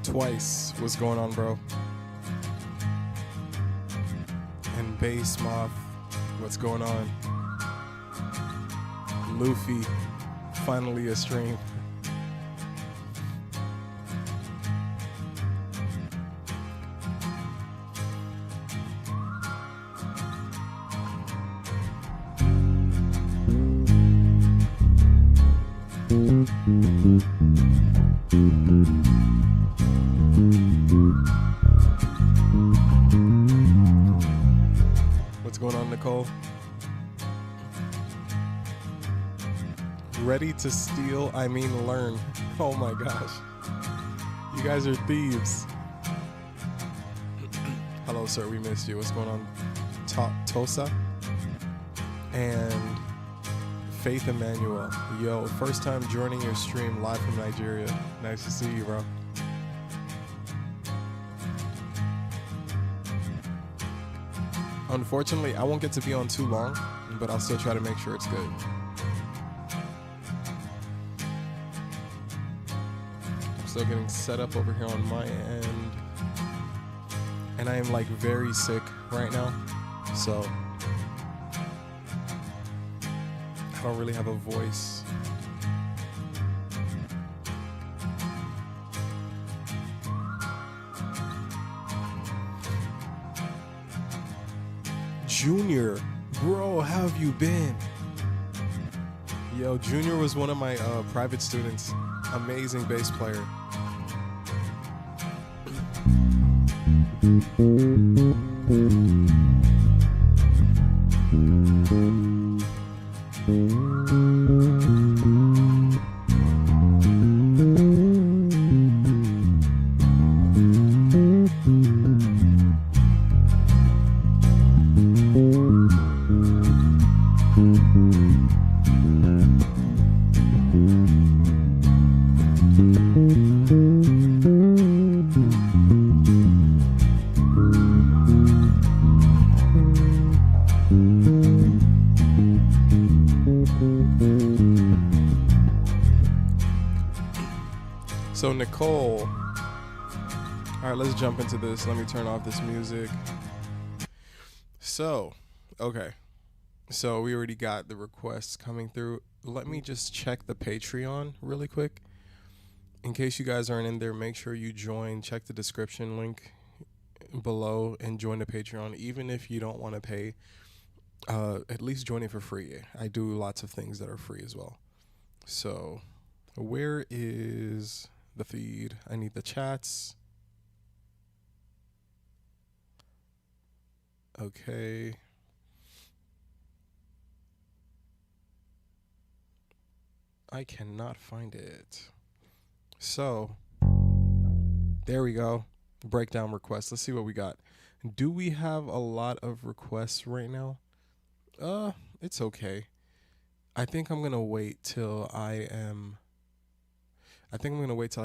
Twice, what's going on, bro? And Bass Moth, what's going on? Luffy, finally a stream. What's going on, Nicole? Ready to steal, I mean learn. Oh my gosh. You guys are thieves. Hello, sir, we missed you. What's going on? Tosa? And Faith Emmanuel. Yo, first time joining your stream live from Nigeria. Nice to see you, bro. Unfortunately, I won't get to be on too long, but I'll still try to make sure it's good. I'm still getting set up over here on my end. And I am like very sick right now, so I don't really have a voice. Junior, bro, how have you been? Yo, Junior was one of my private students. Amazing bass player. So Nicole, all right, let's jump into this. Let me turn off this music. So, okay. So we already got the requests coming through. Let me just check the Patreon really quick. In case you guys aren't in there, make sure you join. Check the description link below and join the Patreon. Even if you don't want to pay, at least join it for free. I do lots of things that are free as well. So where is the feed? I need the chats. Okay. I cannot find it. So, there we go. Breakdown requests. Let's see what we got. Do we have a lot of requests right now? It's okay. I think I'm going to wait till I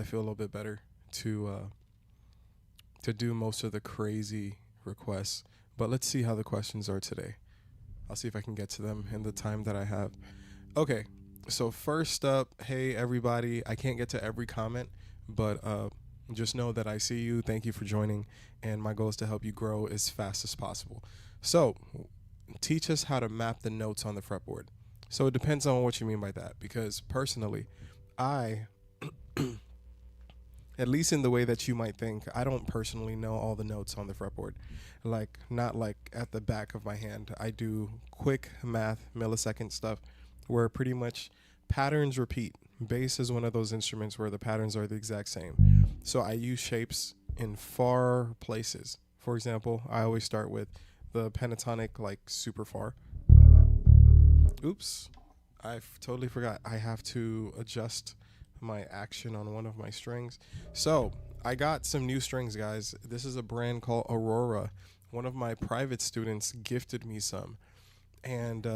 feel a little bit better to do most of the crazy requests. But let's see how the questions are today. I'll see if I can get to them in the time that I have. Okay. So first up, hey everybody, I can't get to every comment, but just know that I see you. Thank you for joining, and my goal is to help you grow as fast as possible. So teach us how to map the notes on the fretboard. So it depends on what you mean by that, because personally, I, at least in the way that you might think, I don't personally know all the notes on the fretboard. Like, not like at the back of my hand. I do quick math, millisecond stuff, where pretty much patterns repeat. Bass is one of those instruments where the patterns are the exact same. So I use shapes in far places. For example, I always start with the pentatonic, like super far. Oops, I totally forgot. I have to adjust my action on one of my strings. So I got some new strings, guys. This is a brand called Aurora. One of my private students gifted me some, and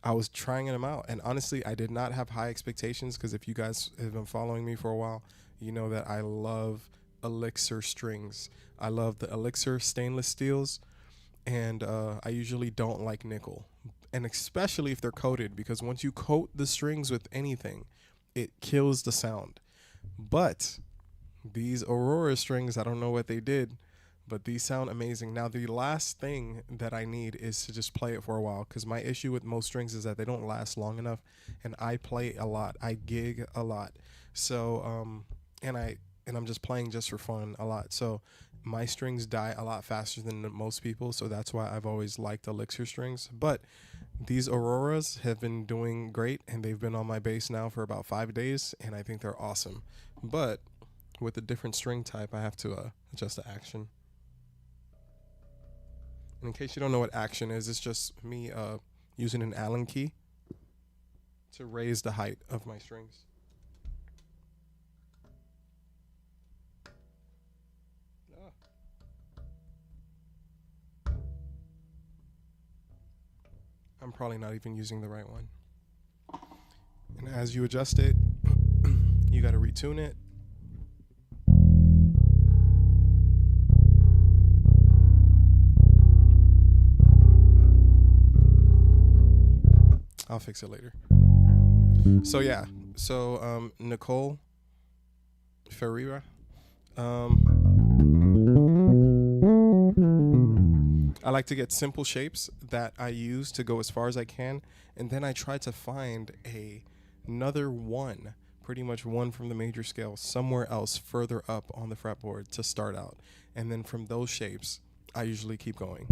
I was trying them out, and honestly, I did not have high expectations, because if you guys have been following me for a while, you know that I love Elixir strings. I love the Elixir stainless steels, and I usually don't like nickel. and especially if they're coated, because once you coat the strings with anything, it kills the sound. But these Aurora strings, I don't know what they did, but these sound amazing. Now, the last thing that I need is to just play it for a while, because my issue with most strings is that they don't last long enough, and I play a lot. I gig a lot. So, and I'm just playing just for fun a lot. So my strings die a lot faster than most people, so that's why I've always liked Elixir strings. But these Auroras have been doing great, and they've been on my bass now for about 5 days, and I think they're awesome. But with a different string type, I have to adjust the action. And in case you don't know what action is, it's just me using an Allen key to raise the height of my strings. I'm probably not even using the right one. And as you adjust it, you got to retune it. I'll fix it later. So yeah, Nicole Ferreira. I like to get simple shapes that I use to go as far as I can, and then I try to find another one, pretty much one from the major scale, somewhere else further up on the fretboard to start out. And then from those shapes, I usually keep going.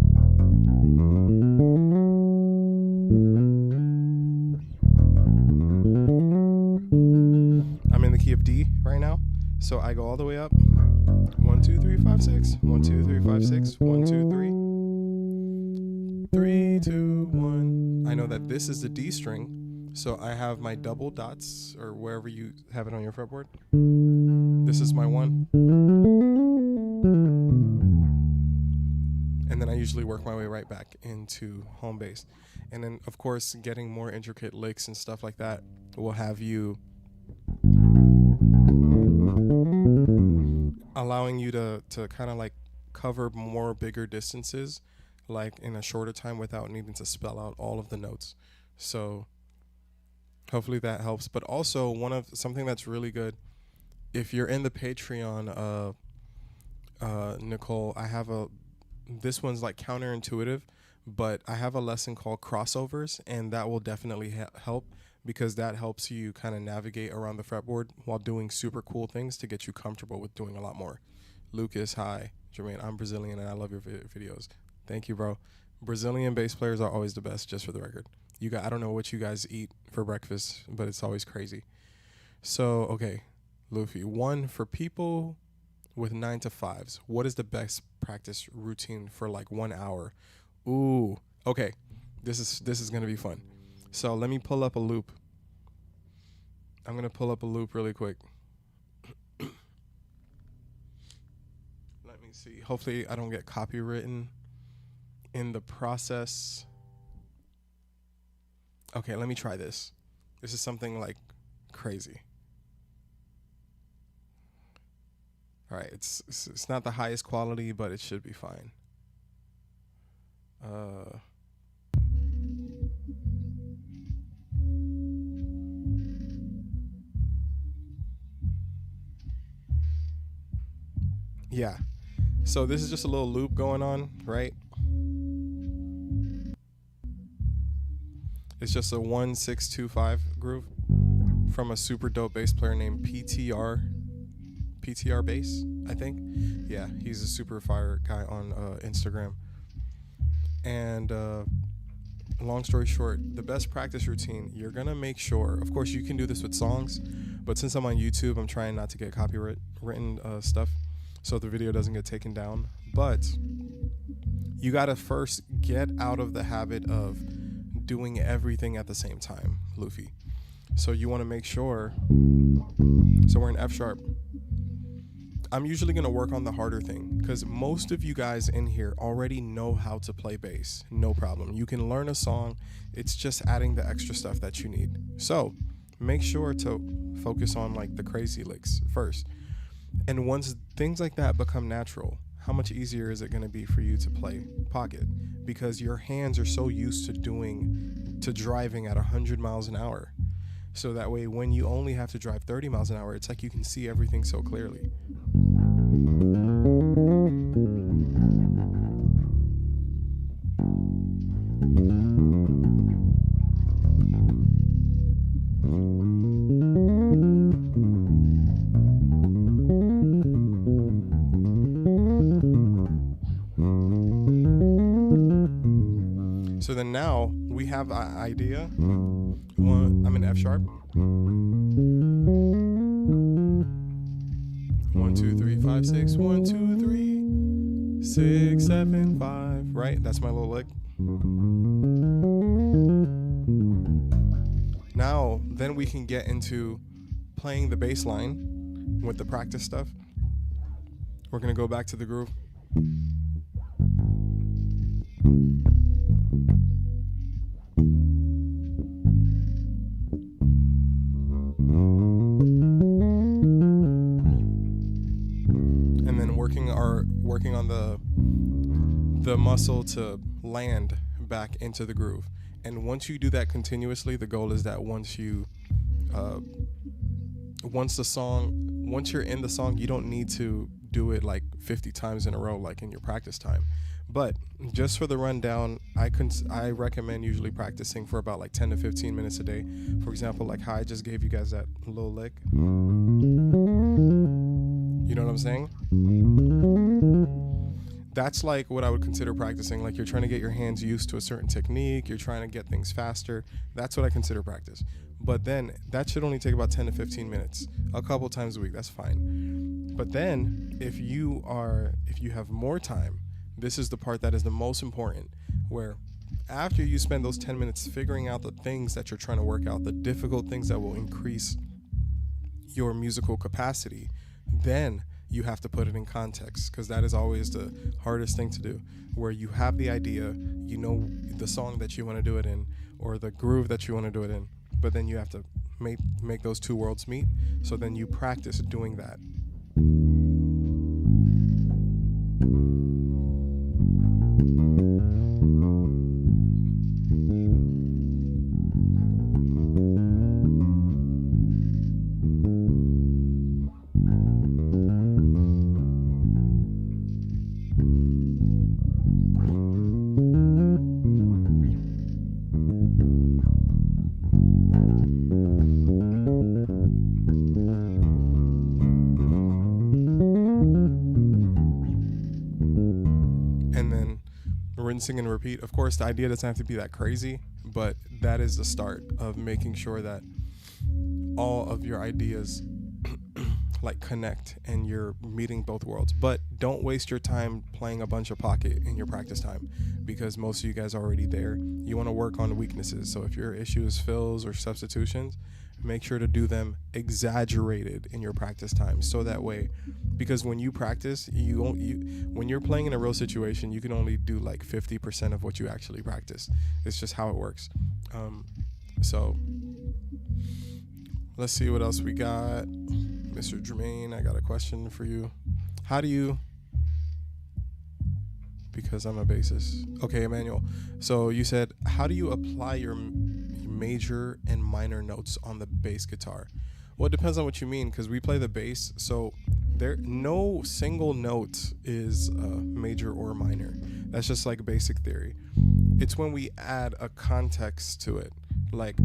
I'm in the key of D right now, so I go all the way up. 1, 2, 3, 5, 6. 1, 2, 3, 5, 6. 1, 2, 3. 3, 2, 1. I know that this is the D string, so I have my double dots, or wherever you have it on your fretboard. This is my 1. And then I usually work my way right back into home bass. And then, of course, getting more intricate licks and stuff like that will have you allowing you to kind of like cover more bigger distances, like in a shorter time, without needing to spell out all of the notes. So hopefully that helps. But also something that's really good, if you're in the Patreon, Nicole, I have this one's like counterintuitive, but I have a lesson called crossovers, and that will definitely help, because that helps you kind of navigate around the fretboard while doing super cool things to get you comfortable with doing a lot more. Lucas, hi. Jermaine, I'm Brazilian and I love your videos. Thank you, bro. Brazilian bass players are always the best, just for the record. I don't know what you guys eat for breakfast, but it's always crazy. So, okay, Luffy, 1, for people with 9 to 5s, what is the best practice routine for like 1 hour? Ooh, okay. This is gonna be fun. So let me pull up a loop. I'm gonna pull up a loop really quick. Let me see. Hopefully I don't get copywritten in the process. Okay, let me try this. This is something like crazy. All right, it's not the highest quality, but it should be fine. Yeah. So this is just a little loop going on, right? It's just a 1-6-2-5 groove from a super dope bass player named PTR Bass, I think. Yeah, he's a super fire guy on Instagram. And long story short, the best practice routine, you're gonna make sure, of course you can do this with songs, but since I'm on YouTube, I'm trying not to get copywritten stuff, so the video doesn't get taken down. But you gotta first get out of the habit of doing everything at the same time, Luffy. So you wanna make sure, so we're in F sharp. I'm usually going to work on the harder thing, because most of you guys in here already know how to play bass. No problem. You can learn a song. It's just adding the extra stuff that you need. So make sure to focus on like the crazy licks first. And once things like that become natural, how much easier is it going to be for you to play pocket? Because your hands are so used to driving at 100 miles an hour. So that way, when you only have to drive 30 miles an hour, it's like you can see everything so clearly. So then now we have an idea. I'm in F sharp. 1, 2, 3, 5, 6. 1, 2, 3, 6, 7, 5. Right? That's my little lick. Now, then we can get into playing the bass line with the practice stuff. We're going to go back to the groove. And then working on the muscle to land back into the groove. And once you do that continuously, the goal is that once you're in the song, you don't need to do it like 50 times in a row like in your practice time. But just for the rundown, I recommend usually practicing for about like 10 to 15 minutes a day. For example, like how I just gave you guys that little lick. You know what I'm saying? That's like what I would consider practicing. Like you're trying to get your hands used to a certain technique. You're trying to get things faster. That's what I consider practice. But then that should only take about 10 to 15 minutes, a couple times a week. That's fine. But then if you have more time, this is the part that is the most important, where after you spend those 10 minutes figuring out the things that you're trying to work out, the difficult things that will increase your musical capacity, then you have to put it in context, because that is always the hardest thing to do, where you have the idea, you know the song that you want to do it in, or the groove that you want to do it in, but then you have to make those two worlds meet. So then you practice doing that. Rinsing and repeat. Of course, the idea doesn't have to be that crazy, but that is the start of making sure that all of your ideas like connect and you're meeting both worlds. But don't waste your time playing a bunch of pocket in your practice time, because most of you guys are already there. You want to work on weaknesses. So if your issue is fills or substitutions, make sure to do them exaggerated in your practice time, so that way, because when you practice, when you're playing in a real situation, you can only do like 50% of what you actually practice. It's just how it works. So let's see what else we got. Mr. Jermaine, I got a question for you. How do you, because I'm a bassist. Okay, Emmanuel. So you said, how do you apply your major and minor notes on the bass guitar? Well, it depends on what you mean, because we play the bass, so no single note is major or minor. That's just like basic theory. It's when we add a context to it, like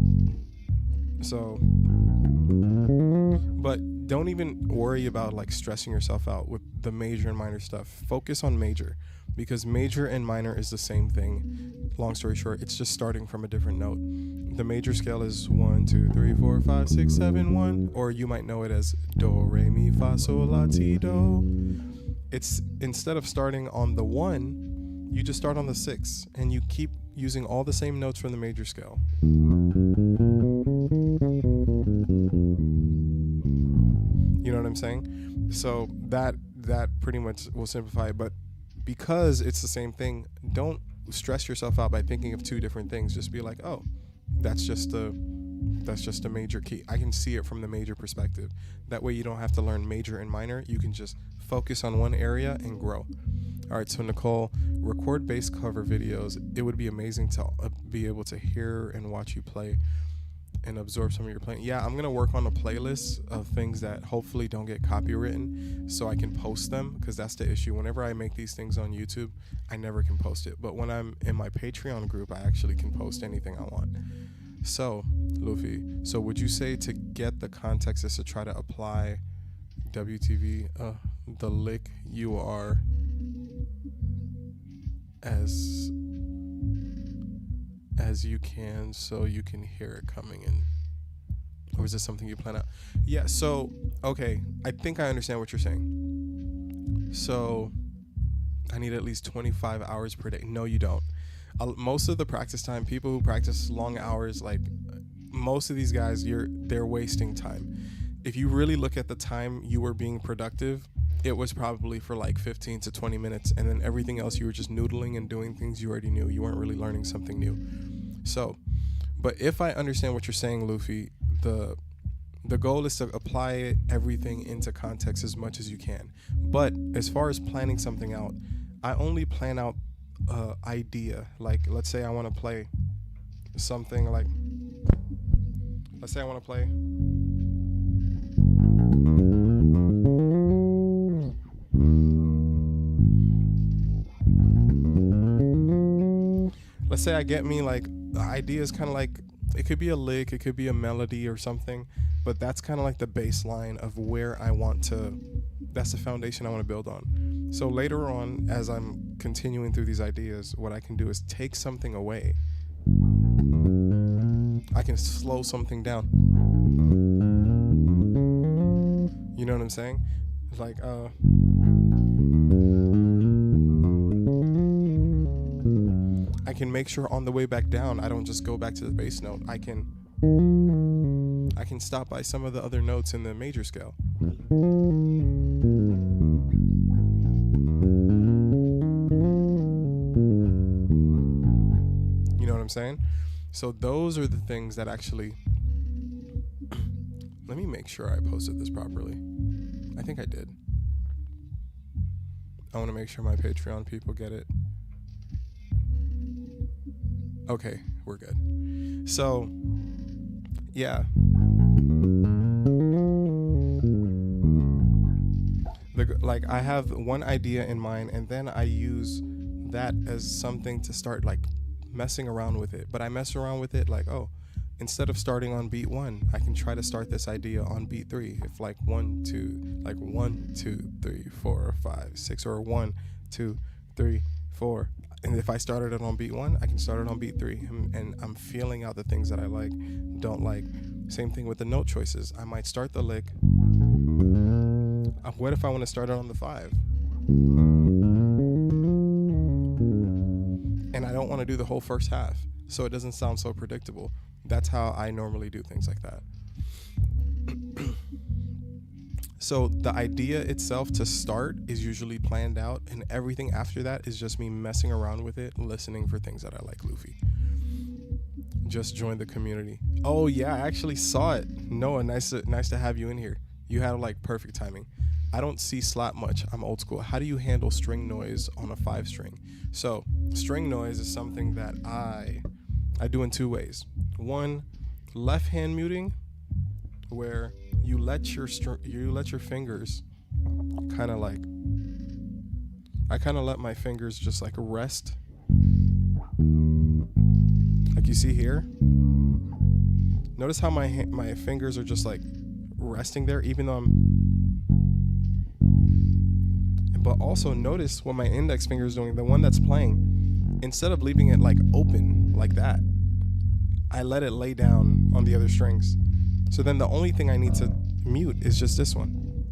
so. But don't even worry about like stressing yourself out with the major and minor stuff. Focus on major, because major and minor is the same thing. Long story short, it's just starting from a different note. The major scale is 1, 2, 3, 4, 5, 6, 7, 1, or you might know it as do, re, mi, fa, sol, la, ti, do. It's instead of starting on the 1, you just start on the 6, and you keep using all the same notes from the major scale. You know what I'm saying? So that pretty much will simplify it. But because it's the same thing, don't stress yourself out by thinking of two different things. Just be like, oh, that's just the That's just a major key. I can see it from the major perspective. That way you don't have to learn major and minor. You can just focus on one area and grow. All right, so Nicole, record bass cover videos. It would be amazing to be able to hear and watch you play and absorb some of your playing. Yeah, I'm going to work on a playlist of things that hopefully don't get copywritten so I can post them, because that's the issue. Whenever I make these things on YouTube, I never can post it. But when I'm in my Patreon group, I actually can post anything I want. So, Luffy, so would you say to get the context is to try to apply WTV, the lick you are as you can, so you can hear it coming in? Or is this something you plan out? Yeah, so, okay, I think I understand what you're saying. So, I need at least 25 hours per day. No, you don't. Most of the practice time, people who practice long hours, like most of these guys, they're wasting time. If you really look at the time you were being productive, it was probably for like 15 to 20 minutes, and then everything else you were just noodling and doing things you already knew. You weren't really learning something new. So, but if I understand what you're saying, Luffy, the goal is to apply everything into context as much as you can. But as far as planning something out, I only plan out idea. Like, let's say I want to play something like, let's say I want to play let's say I get me like the idea is kind of like, it could be a lick, it could be a melody or something, but that's kind of like the baseline of where I want to, that's the foundation I want to build on. So later on, as I'm continuing through these ideas, what I can do is take something away. I can slow something down. You know what I'm saying? It's like, I can make sure on the way back down, I don't just go back to the bass note. I can stop by some of the other notes in the major scale. You know what I'm saying? So those are the things that actually, let me make sure I posted this properly. I think I did. I want to make sure my Patreon people get it. Okay, we're good. So, yeah. Like, I have one idea in mind, and then I use that as something to start, like, messing around with it. But I mess around with it like, oh, instead of starting on beat 1, I can try to start this idea on beat 3. If like 1, 2, 3, 4, 5, 6, or 1, 2, 3, 4. And if I started it on beat 1, I can start it on beat 3. And I'm feeling out the things that I like, don't like. Same thing with the note choices. I might start the lick. What if I want to start it on the 5? And I don't want to do the whole first half, so it doesn't sound so predictable. That's how I normally do things like that. So the idea itself to start is usually planned out, and everything after that is just me messing around with it, listening for things that I like, Luffy. Just join the community. Oh yeah, I actually saw it. Noah, nice to have you in here. You had like perfect timing. I don't see slap much. I'm old school. How do you handle string noise on a 5-string? So string noise is something that I do in 2 ways. One, left hand muting, where you let your fingers kind of like, I kind of let my fingers just like rest. Like you see here. Notice how my fingers are just like resting there, even though but also notice what my index finger is doing, the one that's playing. Instead of leaving it like open like that, I let it lay down on the other strings. So then the only thing I need to mute is just this one.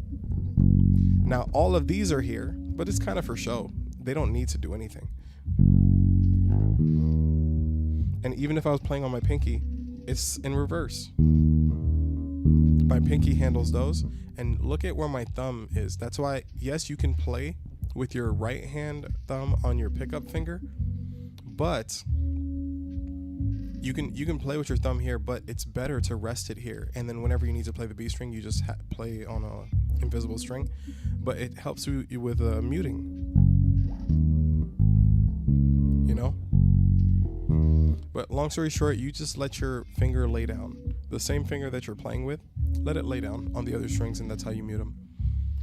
Now all of these are here, but it's kind of for show. They don't need to do anything. And even if I was playing on my pinky, it's in reverse. My pinky handles those, and look at where my thumb is. That's why, yes, you can play with your right hand thumb on your pickup finger, but You can play with your thumb here, but it's better to rest it here, and then whenever you need to play the B string, you just play on a invisible string. But it helps you with muting, you know. But long story short, you just let your finger lay down, the same finger that you're playing with, let it lay down on the other strings, and that's how you mute them.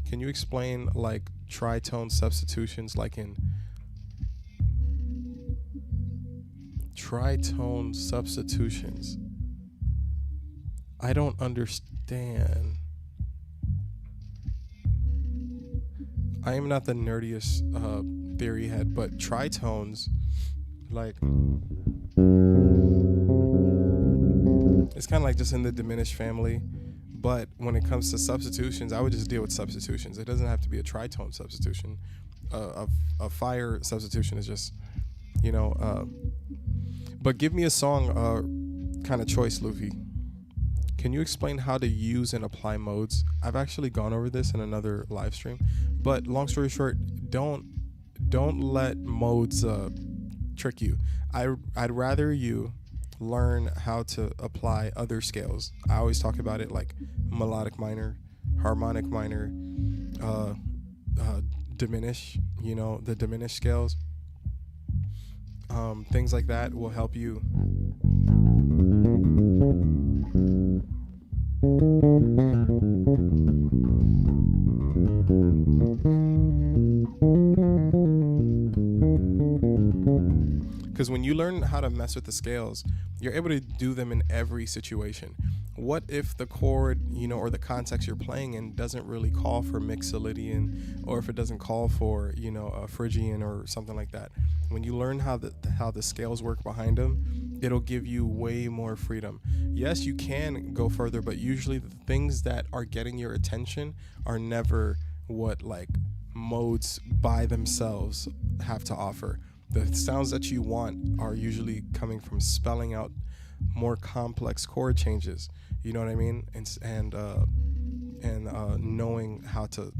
Can you explain like tritone substitutions, like in tritone substitutions? I don't understand. I am not the nerdiest theory head, but tritones, like, it's kind of like just in the diminished family. But when it comes to substitutions, I would just deal with substitutions. It doesn't have to be a tritone substitution. A fire substitution is just, you know. But give me a song kind of choice, Luffy. Can you explain how to use and apply modes? I've actually gone over this in another live stream. But long story short, don't let modes trick you. I'd rather you learn how to apply other scales. I always talk about it like melodic minor, harmonic minor, diminish, you know, the diminished scales. Things like that will help you. Because when you learn how to mess with the scales, you're able to do them in every situation. What if the chord, you know, or the context you're playing in doesn't really call for Mixolydian, or if it doesn't call for, you know, a Phrygian or something like that? When you learn how the scales work behind them, it'll give you way more freedom. Yes, you can go further, but usually the things that are getting your attention are never what like modes by themselves have to offer. The sounds that you want are usually coming from spelling out more complex chord changes. You know what I mean? And knowing how to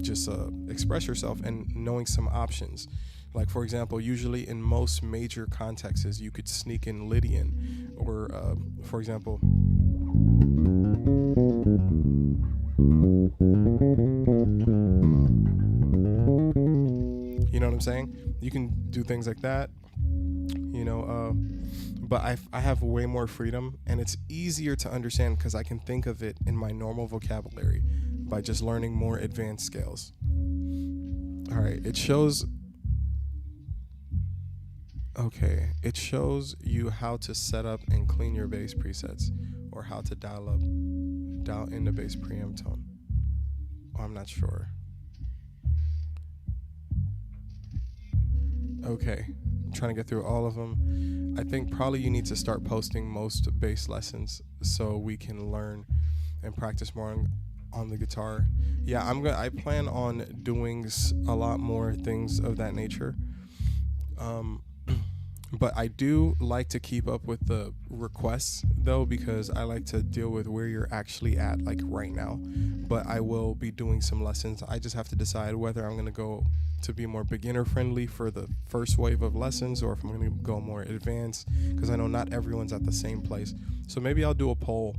just express yourself and knowing some options. Like, for example, usually in most major contexts, you could sneak in Lydian, or for example, you know what I'm saying? You can do things like that, you know, but I have way more freedom, and it's easier to understand because I can think of it in my normal vocabulary by just learning more advanced scales. All right, it shows you how to set up and clean your bass presets, or how to dial in the bass preamp tone. Oh, I'm not sure. Okay, I'm trying to get through all of them. I think probably you need to start posting most bass lessons so we can learn and practice more on the guitar. Yeah, I plan on doing a lot more things of that nature. But I do like to keep up with the requests, though, because I like to deal with where you're actually at, like right now. But I will be doing some lessons. I just have to decide whether I'm going to go to be more beginner friendly for the first wave of lessons, or if I'm going to go more advanced, because I know not everyone's at the same place. So maybe I'll do a poll.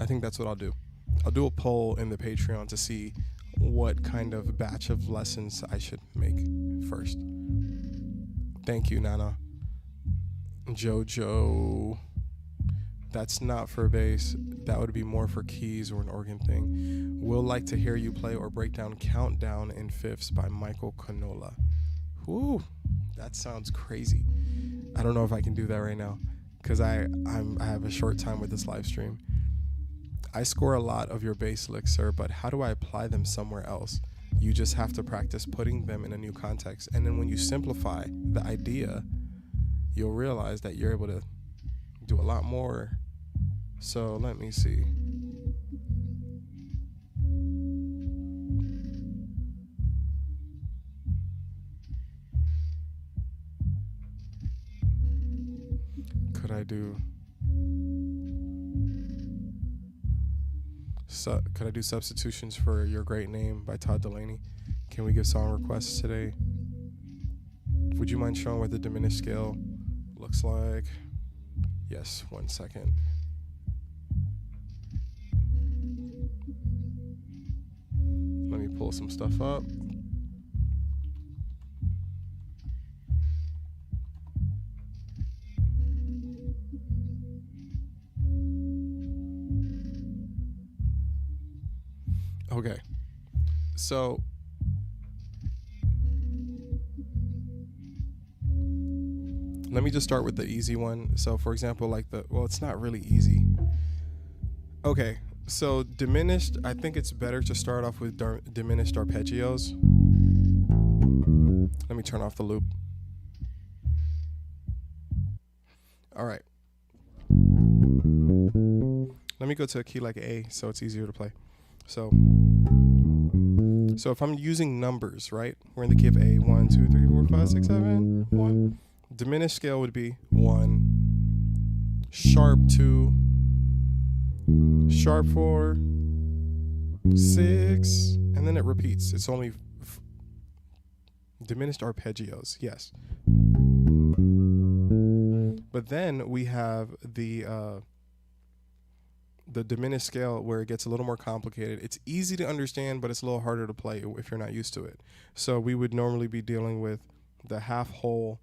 I think that's what I'll do. I'll do a poll in the Patreon to see what kind of batch of lessons I should make first. Thank you, Nana. Jojo, that's not for bass. That would be more for keys or an organ thing. Will like to hear you play or break down Countdown in Fifths by Michael Canola. Whoo, that sounds crazy. I don't know if I can do that right now because I have a short time with this live stream. I score a lot of your bass licks, sir, but how do I apply them somewhere else? You just have to practice putting them in a new context. And then when you simplify the idea, you'll realize that you're able to do a lot more. So let me see. Could I do substitutions for Your Great Name by Todd Dulaney? Can we give song requests today? Would you mind showing what the diminished scale looks like? Yes, 1 second. Let me pull some stuff up. Okay, so let me just start with the easy one. So for example, like it's not really easy. Okay, so diminished, I think it's better to start off with diminished arpeggios. Let me turn off the loop. All right. Let me go to a key like A so it's easier to play. So if I'm using numbers, right? We're in the key of A. 1, 2, 3, 4, 5, 6, 7, 1. Diminished scale would be 1, sharp 2, sharp 4, 6, and then it repeats. It's only diminished arpeggios, yes. But then we have the diminished scale where it gets a little more complicated. It's easy to understand, but it's a little harder to play if you're not used to it. So we would normally be dealing with the half whole.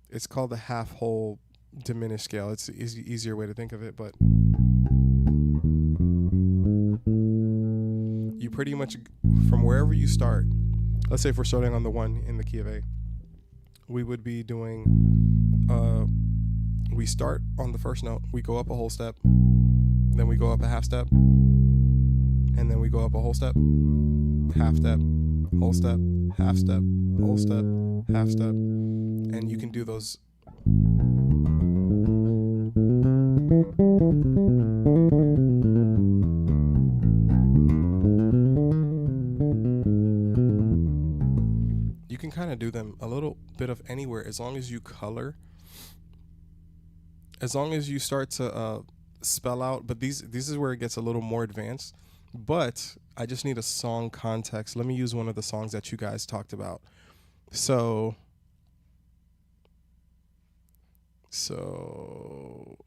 It's called the half whole diminished scale. It's an easier way to think of it, but you pretty much, from wherever you start, let's say if we're starting on the 1 in the key of A, we would be doing, we start on the first note, we go up a whole step, then we go up a half step, and then we go up a whole step, half step, whole step, half step, whole step, half step, and you can do those. You can kind of do them a little bit of anywhere as long as you color, as long as you start to spell out. But this is where it gets a little more advanced. But I just need a song context. Let me use one of the songs that you guys talked about. So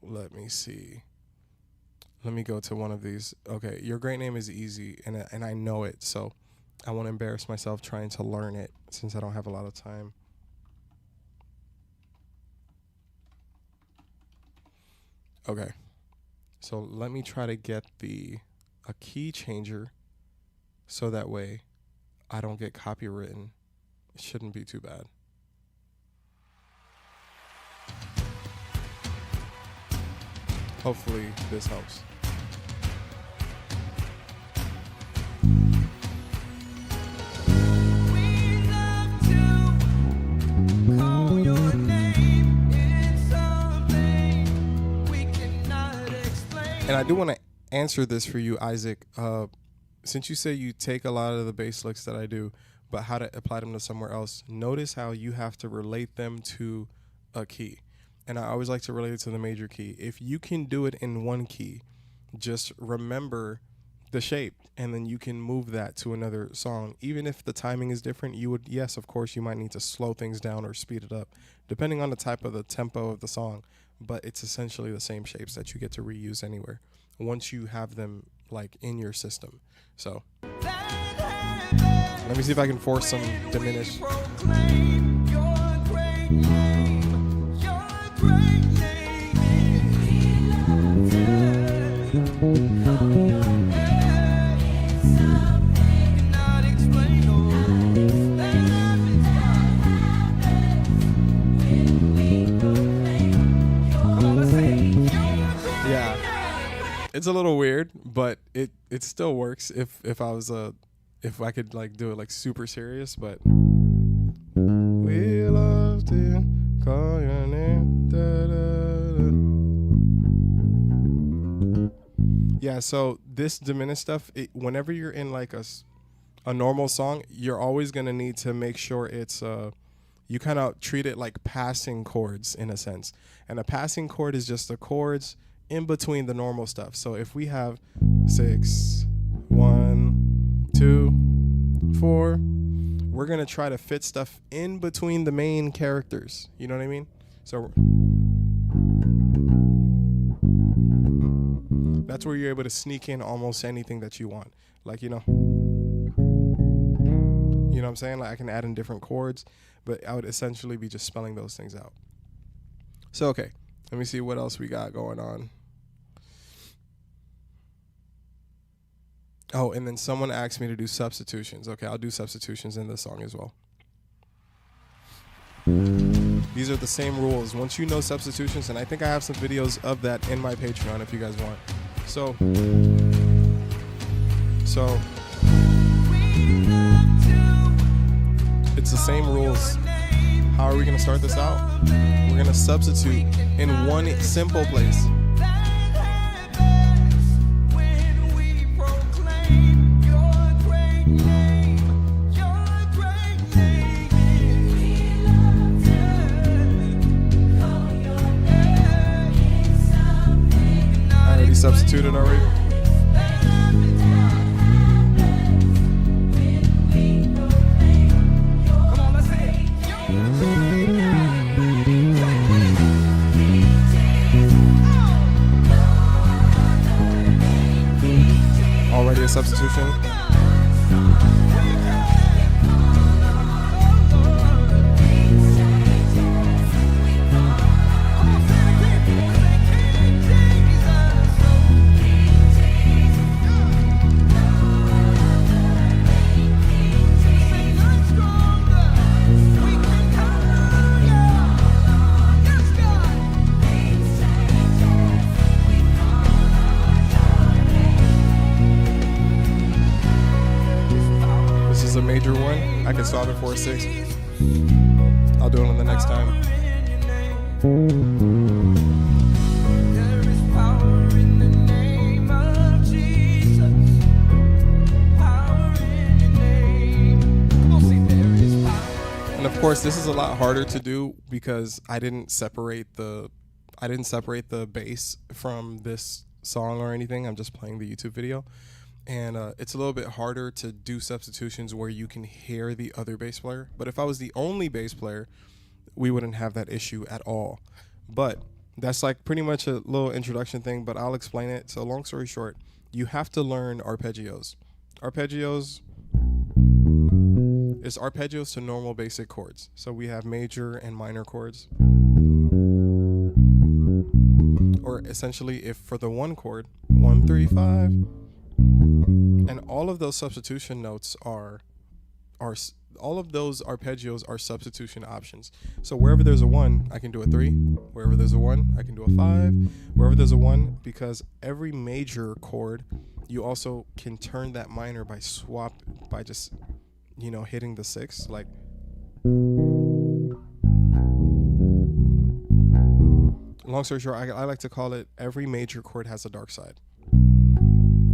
let me see. Let me go to one of these. Okay, Your Great Name is easy, and I know it, so I won't embarrass myself trying to learn it since I don't have a lot of time. Okay, so let me try to get a key changer so that way I don't get copywritten. It shouldn't be too bad. Hopefully this helps. And I do want to answer this for you, Isaac. Since you say you take a lot of the bass licks that I do, but how to apply them to somewhere else, notice how you have to relate them to a key. And I always like to relate it to the major key. If you can do it in one key, just remember the shape, and then you can move that to another song. Even if the timing is different, you would, yes, of course, you might need to slow things down or speed it up, depending on the type of the tempo of the song. But it's essentially the same shapes that you get to reuse anywhere once you have them like in your system. So let me see if I can force some diminished. It's a little weird, but it still works if I could like do it like super serious. But we love to call your name. Da, da, da. Yeah, so this diminished stuff, whenever you're in like a normal song, you're always gonna need to make sure it's you kind of treat it like passing chords in a sense, and a passing chord is just the chords in between the normal stuff. So if we have 6, 1, 2, 4, we're gonna try to fit stuff in between the main characters. You know what I mean? So That's where you're able to sneak in almost anything that you want. Like, you know what I'm saying? Like I can add in different chords, but I would essentially be just spelling those things out. So, okay, let me see what else we got going on. Oh, and then someone asked me to do substitutions. Okay, I'll do substitutions in this song as well. These are the same rules. Once you know substitutions, and I think I have some videos of that in my Patreon if you guys want. So it's the same rules. How are we going to start this out? We're going to substitute in one simple place. Substituted already. Already a substitution. Major one. I can solve it for a 6. I'll do it on the next time. And of course, this is a lot harder to do because I didn't separate the bass from this song or anything. I'm just playing the YouTube video. And it's a little bit harder to do substitutions where you can hear the other bass player. But if I was the only bass player, we wouldn't have that issue at all. But that's like pretty much a little introduction thing, but I'll explain it. So long story short, you have to learn arpeggios. Arpeggios is arpeggios to normal basic chords. So we have major and minor chords. Or essentially, if for the one chord, 1, 3, 5, and all of those substitution notes are all of those arpeggios are substitution options. So wherever there's a 1, I can do a 3. Wherever there's a 1, I can do a 5. Wherever there's a 1, because every major chord, you also can turn that minor by just, hitting the 6. Like, long story short, I like to call it every major chord has a dark side.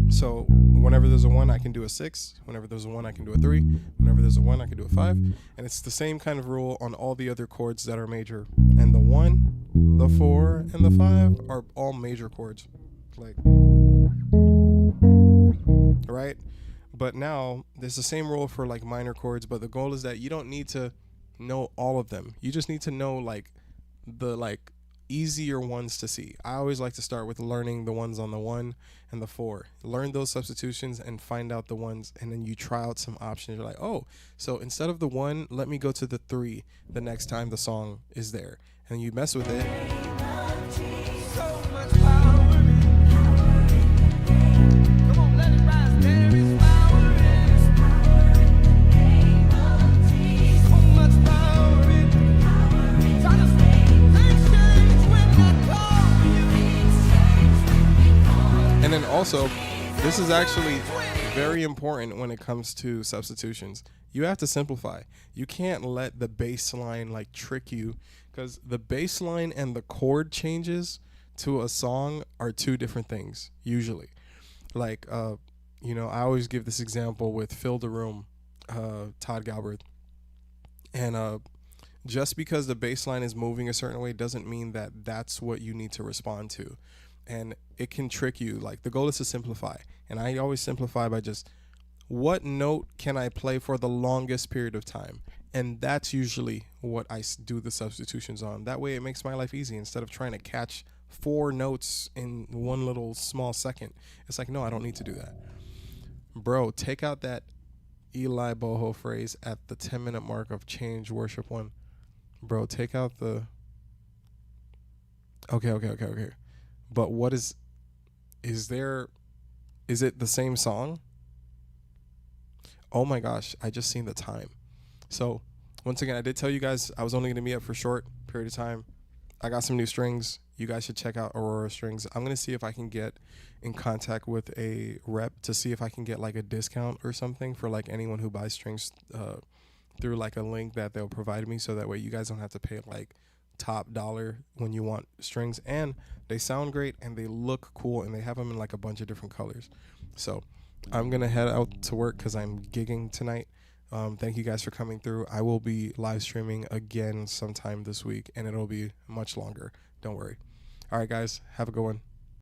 So whenever there's a 1, I can do a 6. Whenever there's a 1, I can do a 3. Whenever there's a 1, I can do a 5. And it's the same kind of rule on all the other chords that are major. And the 1, the 4, and the 5 are all major chords. Like, right? But now there's the same rule for like minor chords, but the goal is that you don't need to know all of them. You just need to know like the easier ones to see. I always like to start with learning the ones on the 1 and the 4. Learn those substitutions and find out the ones, and then you try out some options. You're like, oh, so instead of the 1, let me go to the 3 the next time the song is there. And you mess with it. And then also, this is actually very important when it comes to substitutions. You have to simplify. You can't let the bass line like trick you, because the bass line and the chord changes to a song are two different things usually. Like, I always give this example with Fill the Room, Todd Galbraith. And just because the bass line is moving a certain way doesn't mean that that's what you need to respond to. And it can trick you. Like, the goal is to simplify. And I always simplify by just, what note can I play for the longest period of time? And that's usually what I do the substitutions on. That way it makes my life easy. Instead of trying to catch 4 notes in one little small second. It's like, no, I don't need to do that. Bro, take out that Eli Boho phrase at the 10-minute mark of Change Worship 1. Bro, take out the... Okay. But what is it the same song? Oh my gosh, I just seen the time. So, once again, I did tell you guys I was only going to meet up for a short period of time. I got some new strings. You guys should check out Aurora strings. I'm going to see if I can get in contact with a rep to see if I can get like a discount or something for like anyone who buys strings through like a link that they'll provide me, so that way you guys don't have to pay like top dollar when you want strings. And they sound great and they look cool, and they have them in like a bunch of different colors. So I'm going to head out to work because I'm gigging tonight. Thank you guys for coming through. I will be live streaming again sometime this week, and it'll be much longer. Don't worry. All right, guys, have a good one.